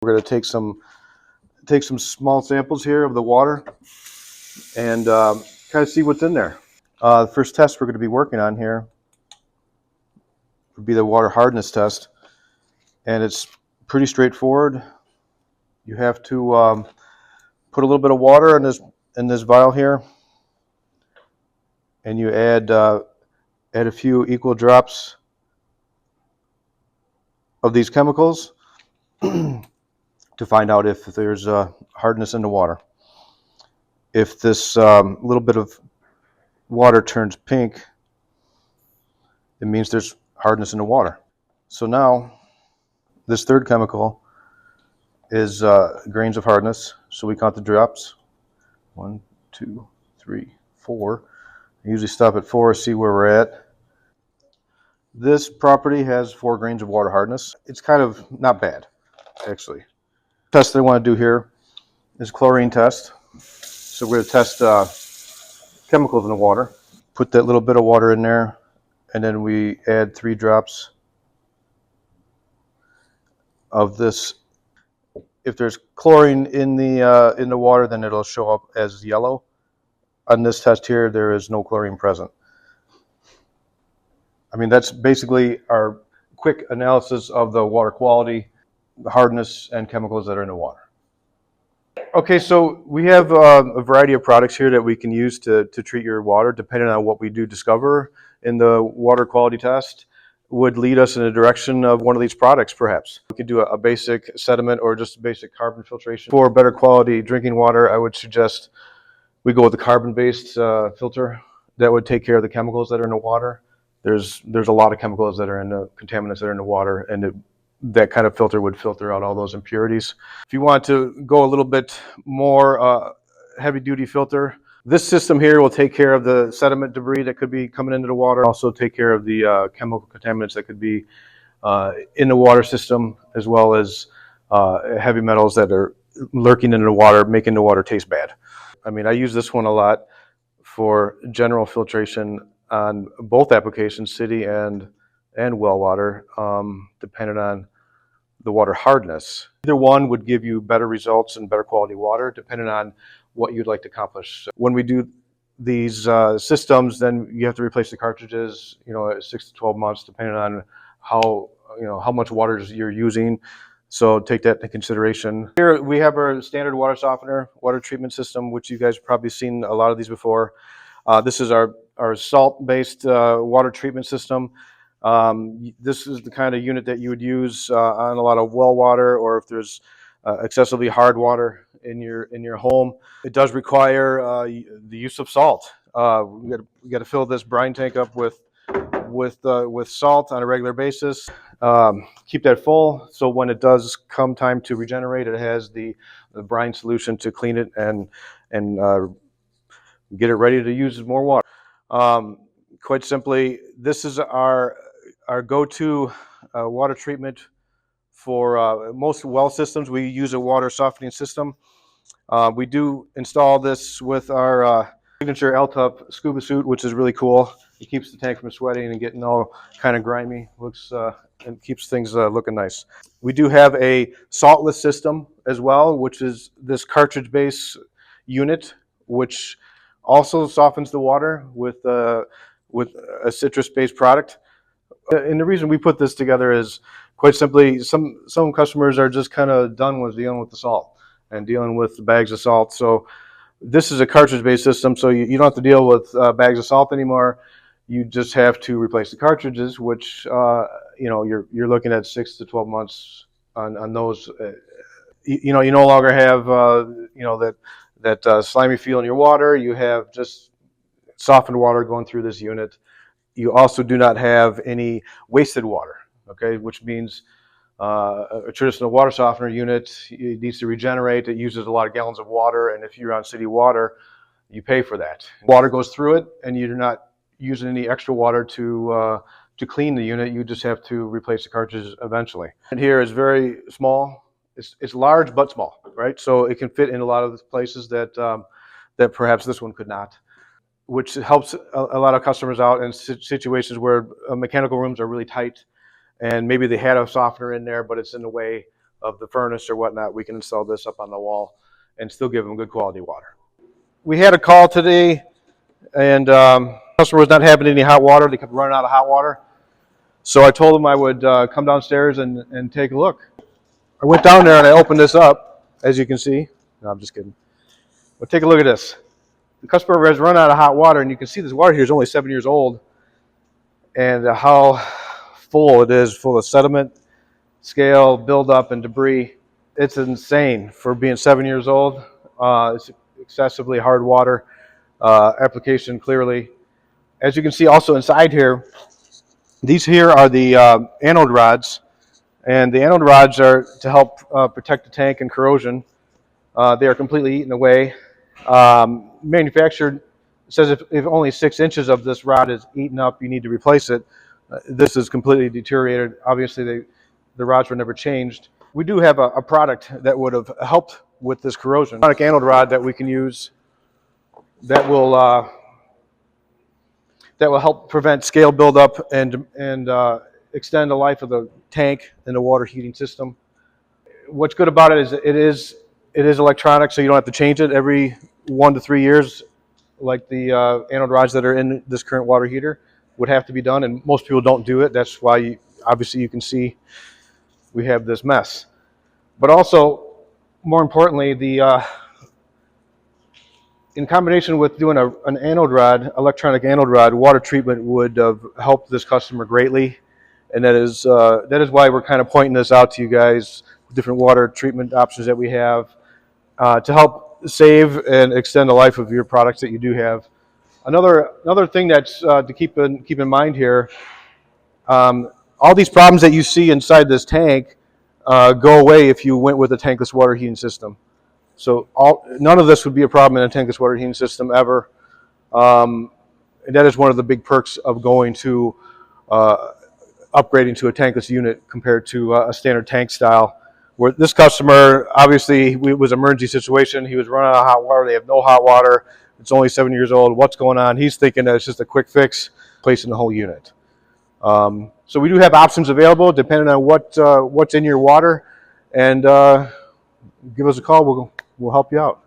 We're going to take some small samples here of the water and kind of see what's in there. The first test we're going to be working on here would be the water hardness test, and it's pretty straightforward. You have to put a little bit of water in this vial here, and you add a few equal drops of these chemicals to find out if there's hardness in the water. If this little bit of water turns pink, it means there's hardness in the water. So now this third chemical is grains of hardness. So we count the drops. 1, 2, 3, 4. I usually stop at 4, see where we're at. This property has 4 grains of water hardness. It's kind of not bad, actually. The test that I want to do here is chlorine test. So we're going to test chemicals in the water. Put that little bit of water in there, and then we add 3 drops of this. If there's chlorine in the water, then it'll show up as yellow. On this test here, there is no chlorine present. I mean, that's basically our quick analysis of the water quality, the hardness, and chemicals that are in the water. Okay, so we have a variety of products here that we can use to treat your water, depending on what we do discover in the water quality test would lead us in the direction of one of these products, perhaps. We could do a basic sediment or just basic carbon filtration. For better quality drinking water, I would suggest we go with the carbon-based filter that would take care of the chemicals that are in the water. There's a lot of chemicals that are in the contaminants that are in the water, and that kind of filter would filter out all those impurities. If you want to go a little bit more heavy-duty filter, this system here will take care of the sediment debris that could be coming into the water, also take care of the chemical contaminants that could be in the water system, as well as heavy metals that are lurking in the water, making the water taste bad. I mean, I use this one a lot for general filtration on both applications, city and well water, depending on the water hardness. Either one would give you better results and better quality water, depending on what you'd like to accomplish. When we do these systems, then you have to replace the cartridges, 6 to 12 months, depending on how much water you're using. So take that into consideration. Here we have our standard water softener, water treatment system, which you guys have probably seen a lot of these before. This is our salt-based water treatment system. This is the kind of unit that you would use on a lot of well water, or if there's excessively hard water in your home. It does require the use of salt. We got to fill this brine tank up with salt on a regular basis. Keep that full, so when it does come time to regenerate, it has the brine solution to clean it and get it ready to use more water. Quite simply, this is our go-to water treatment for most well systems. We use a water softening system. We do install this with our signature L-Tup scuba suit, which is really cool. It keeps the tank from sweating and getting all kind of grimy. Looks and keeps things looking nice. We do have a saltless system as well, which is this cartridge-based unit, which also softens the water with a citrus-based product. And the reason we put this together is quite simply some customers are just kind of done with dealing with the salt and dealing with the bags of salt. So this is a cartridge-based system, so you don't have to deal with bags of salt anymore. You just have to replace the cartridges, which you're looking at 6 to 12 months on those. You no longer have that slimy feel in your water. You have just softened water going through this unit. You also do not have any wasted water, okay, which means a traditional water softener unit, it needs to regenerate. It uses a lot of gallons of water, and if you're on city water, you pay for that. Water goes through it, and you're not using any extra water to clean the unit. You just have to replace the cartridges eventually. And here is very small. It's large but small, right? So it can fit in a lot of the places that perhaps this one could not, which helps a lot of customers out in situations where mechanical rooms are really tight, and maybe they had a softener in there, but it's in the way of the furnace or whatnot, we can install this up on the wall and still give them good quality water. We had a call today, and customer was not having any hot water. They kept running out of hot water. So I told them I would come downstairs and take a look. I went down there and I opened this up, as you can see. No, I'm just kidding. But take a look at this. The customer has run out of hot water, and you can see this water here is only 7 years old, and how full it is, full of sediment, scale, buildup, and debris. It's insane for being 7 years old. It's excessively hard water application, clearly. As you can see also inside here, these here are the anode rods, and the anode rods are to help protect the tank and corrosion. They are completely eaten away. Manufactured says if only 6 inches of this rod is eaten up, you need to replace it. This is completely deteriorated. Obviously, the rods were never changed. We do have a product that would have helped with this corrosion. An anode rod that we can use that will help prevent scale buildup and extend the life of the tank and the water heating system. What's good about it is it is electronic, so you don't have to change it every 1 to 3 years, like the anode rods that are in this current water heater would have to be done, and most people don't do it. That's why obviously you can see we have this mess. But also, more importantly, in combination with doing an anode rod, electronic anode rod, water treatment would have helped this customer greatly, and that is why we're kind of pointing this out to you guys, different water treatment options that we have to help save and extend the life of your products that you do have. Another thing that's to keep in mind here, all these problems that you see inside this tank go away if you went with a tankless water heating system. So none of this would be a problem in a tankless water heating system ever. And that is one of the big perks of going to upgrading to a tankless unit compared to a standard tank style. Where this customer, obviously, it was an emergency situation. He was running out of hot water. They have no hot water. It's only 7 years old. What's going on? He's thinking that it's just a quick fix, placing the whole unit. So we do have options available depending on what's in your water. And give us a call. We'll help you out.